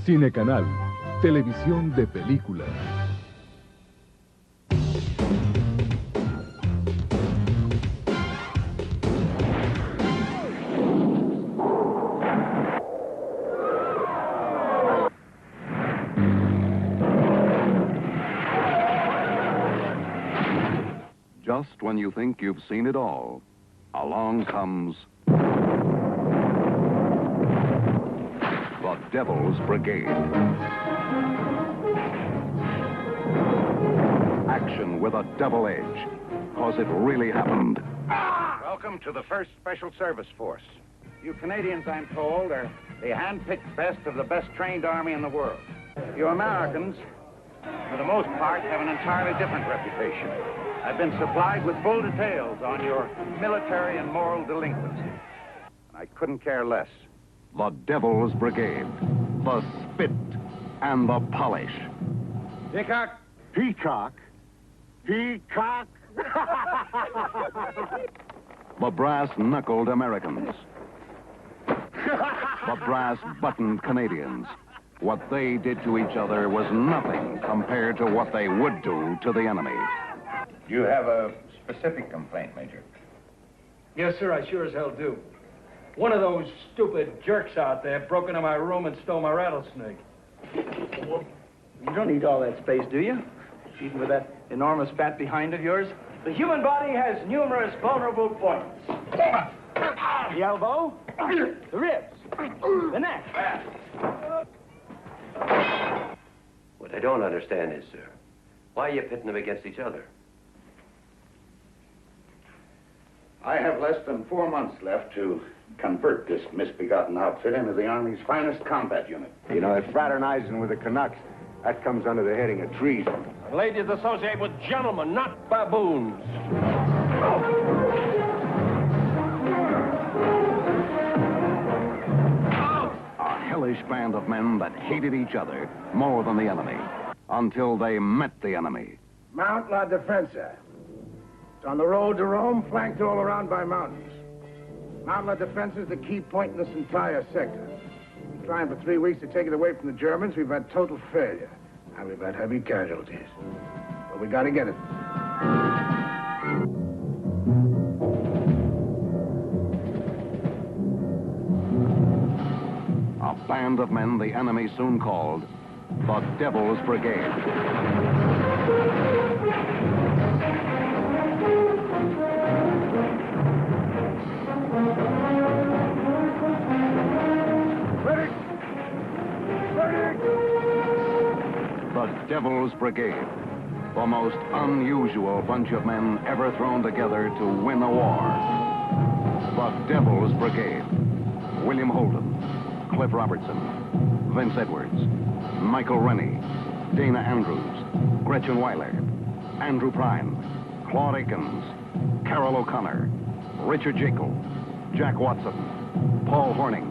Cinecanal, televisión de películas. Just when you think you've seen it all, along comes the Devil's Brigade. Action with a double edge, cause it really happened. Welcome to the 1st Special Service Force. You Canadians, I'm told, are the hand-picked best of the best-trained army in the world. You Americans, for the most part, have an entirely different reputation. I've been supplied with full details on your military and moral delinquency. And I couldn't care less. The Devil's Brigade, the spit and the polish. Peacock? Peacock? Peacock? The brass-knuckled Americans. The brass-buttoned Canadians. What they did to each other was nothing compared to what they would do to the enemy. You have a specific complaint, Major? Yes, sir, I sure as hell do. One of those stupid jerks out there broke into my room and stole my rattlesnake. You don't need all that space, do you? Even with that enormous fat behind of yours? The human body has numerous vulnerable points. The elbow, the ribs, the neck. What I don't understand is, sir, why are you pitting them against each other? I have less than 4 months left to convert this misbegotten outfit into the Army's finest combat unit. You know, if fraternizing with the Canucks, that comes under the heading of treason. Ladies associate with gentlemen, not baboons. A hellish band of men that hated each other more than the enemy, until they met the enemy. Mount La Defensa. It's on the road to Rome, flanked all around by mountains. Mount La Defensa is the key point in this entire sector. We're trying for 3 weeks to take it away from the Germans. We've had total failure. And we've had heavy casualties. But we gotta get it. A band of men the enemy soon called the Devil's Brigade. The Devil's Brigade, the most unusual bunch of men ever thrown together to win a war. The Devil's Brigade. William Holden, Cliff Robertson, Vince Edwards, Michael Rennie, Dana Andrews, Gretchen Weiler, Andrew Prine, Claude Akins, Carol O'Connor, Richard Jekyll, Jack Watson, Paul Horning,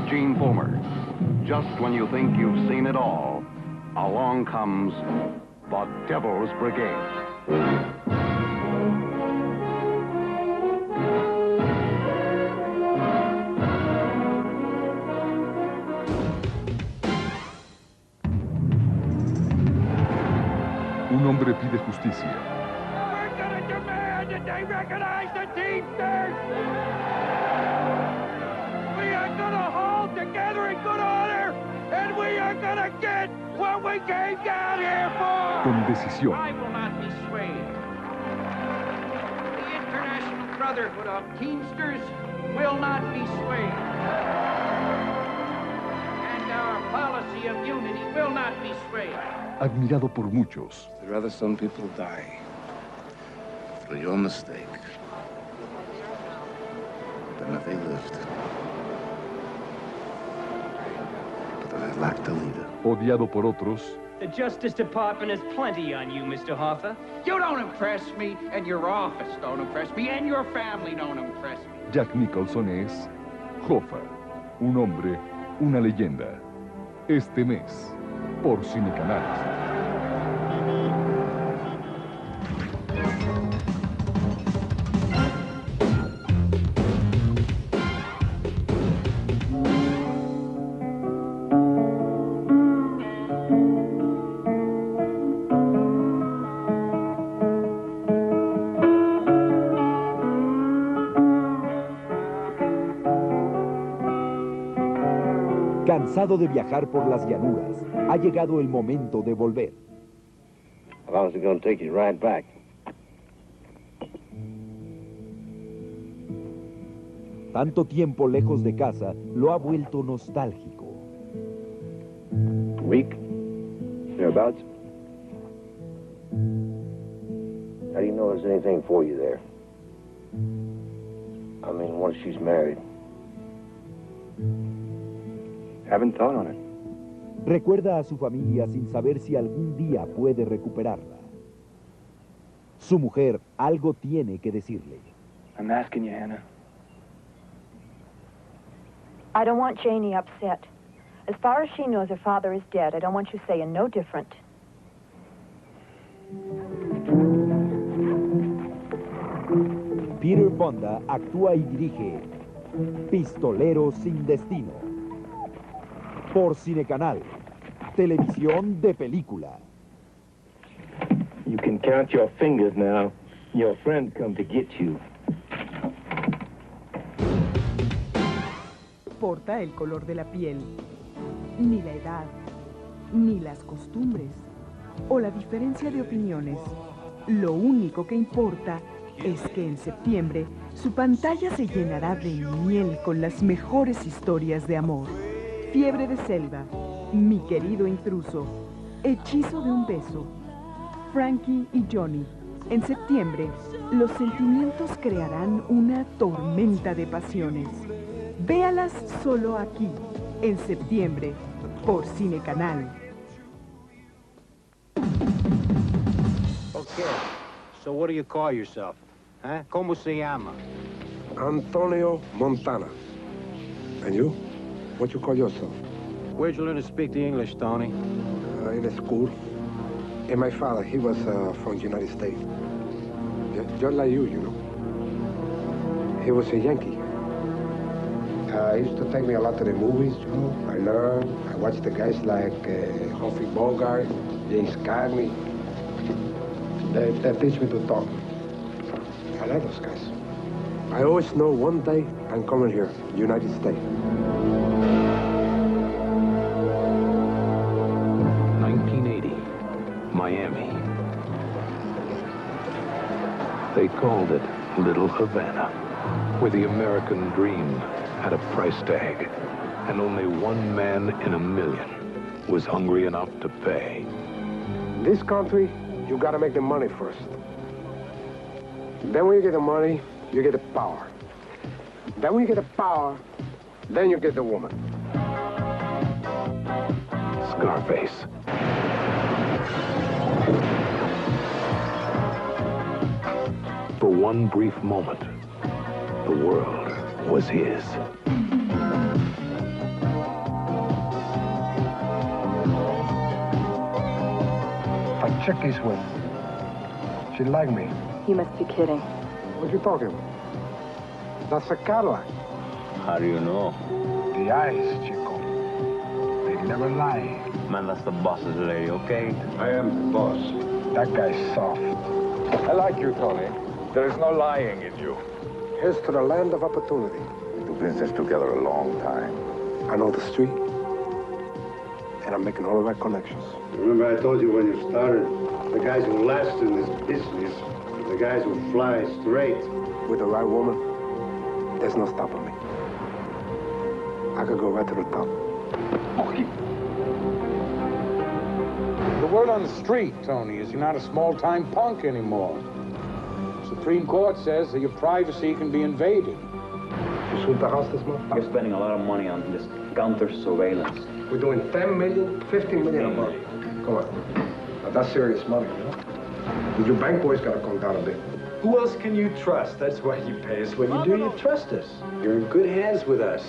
Gene Fulmer. Just when you think you've seen it all, along comes the Devil's Brigade. Un hombre pide justicia. We're gonna demand that they recognize the Teamsters! We are gonna hold together in good order, and we are gonna get what we came down here for! Con decisión. I will not be swayed. The International Brotherhood of Teamsters will not be swayed. And our policy of unity will not be swayed. Admirado por muchos. I'd rather some people die for your mistake than that they lived. But I lacked a leader. Odiado por otros. The Justice Department has plenty on you, Mr. Hoffa. You don't impress me, and your office don't impress me, and your family don't impress me. Jack Nicholson es Hoffa, un hombre, una leyenda. Este mes, por Cinecanal. Cansado de viajar por las llanuras, ha llegado el momento de volver. I was going to take you right back. Tanto tiempo lejos de casa lo ha vuelto nostálgico. Week? Thereabouts? How do you know there's anything for you there? I mean, once she's married. Haven't thought on it. Recuerda a su familia sin saber si algún día puede recuperarla. Su mujer algo tiene que decirle. I'm asking you, Hannah. I don't want Janie upset. As far as she knows, her father is dead. I don't want you saying no different. Peter Fonda actúa y dirige Pistoleros sin Destino. Por Cinecanal, televisión de película. You can count your fingers now. Your friend come to get you. No importa el color de la piel, ni la edad, ni las costumbres, o la diferencia de opiniones. Lo único que importa es que en septiembre su pantalla se llenará de miel con las mejores historias de amor. Fiebre de selva, Mi querido intruso, Hechizo de un beso, Frankie y Johnny. En septiembre, los sentimientos crearán una tormenta de pasiones. Véalas solo aquí, en septiembre, por Cinecanal. Okay, so what do you call yourself? Huh? ¿Cómo se llama? Antonio Montana. And you? What you call yourself? Where'd you learn to speak the English, Tony? In a school. And my father, he was from the United States. Just like you know. He was a Yankee. He used to take me a lot to the movies, you know. I learned. I watched the guys like Humphrey Bogart, James Cagney. They teach me to talk. I like those guys. I always know one day I'm coming here, United States. 1980, Miami. They called it Little Havana, where the American dream had a price tag, and only one man in a million was hungry enough to pay. In this country, you gotta make the money first. Then when you get the money, you get the power. Then when you get the power, then you get the woman. Scarface. For one brief moment, the world was his. If a chick is with, she'd like me. You must be kidding. What you talking about? That's a Cadillac. How do you know? The eyes, Chico. They never lie. Man, that's the boss's lady, okay? I am the boss. That guy's soft. I like you, Tony. There is no lying in you. Here's to the land of opportunity. We've been business together a long time. I know the street, and I'm making all the right connections. Remember I told you when you started, the guys who last in this business are the guys who fly straight. With the right woman, there's no stopping me. I could go right to the top. The word on the street, Tony, is you're not a small-time punk anymore. Supreme Court says that your privacy can be invaded. You sweep the house this month? You're spending a lot of money on this counter-surveillance. We're doing 10 million, 15 million a month. Come on. Now, that's serious money, you know? Your bank boys got to come down a bit. Who else can you trust? That's why you pay us what you do. You trust us. You're in good hands with us.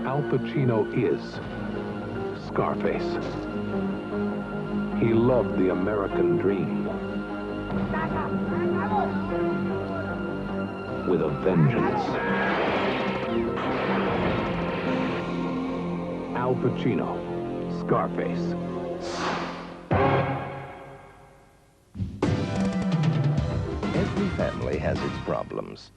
Al Pacino is Scarface. He loved the American dream with a vengeance. Al Pacino, Scarface. has its problems.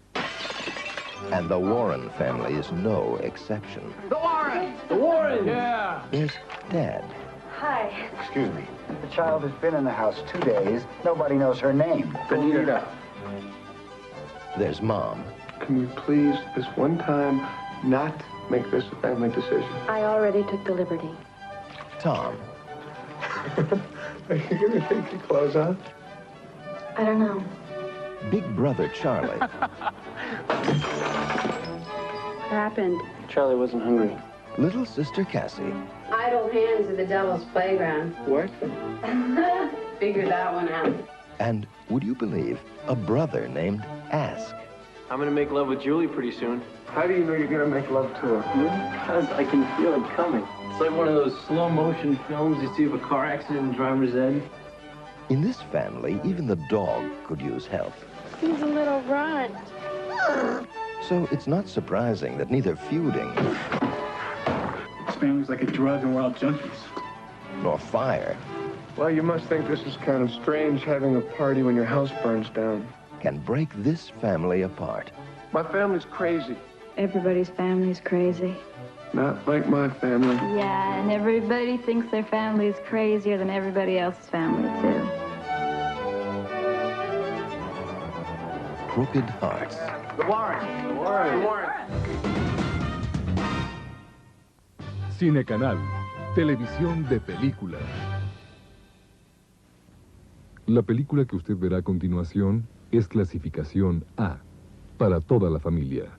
And the Warren family is no exception. The Warrens! The Warrens! Yeah! There's Dad. Hi. Excuse me. The child has been in the house 2 days. Nobody knows her name. Benita. There's Mom. Can we please, this one time, not make this a family decision? I already took the liberty. Tom. Are you going to take your clothes off? I don't know. Big brother Charlie. What happened? Charlie wasn't hungry. Little sister Cassie. Idle hands at the devil's playground. What? Figure that one out. And would you believe, a brother named Ask. I'm gonna make love with Julie pretty soon. How do you know you're going to make love to her? Because I can feel it coming. It's like one of those slow motion films you see of a car accident in driver's ed. In this family, even the dog could use help. He's a little runt. So it's not surprising that neither feuding This family's like a drug and we're all junkies. nor fire Well, you must think this is kind of strange having a party when your house burns down. can break this family apart. My family's crazy. Everybody's family's crazy. Not like my family. Yeah, and everybody thinks their family is crazier than everybody else's family, too. Crooked Hearts. The Warrens. The Warrens. The Warrens. Cinecanal, televisión de películas. La película que usted verá a continuación es clasificación A, para toda la familia.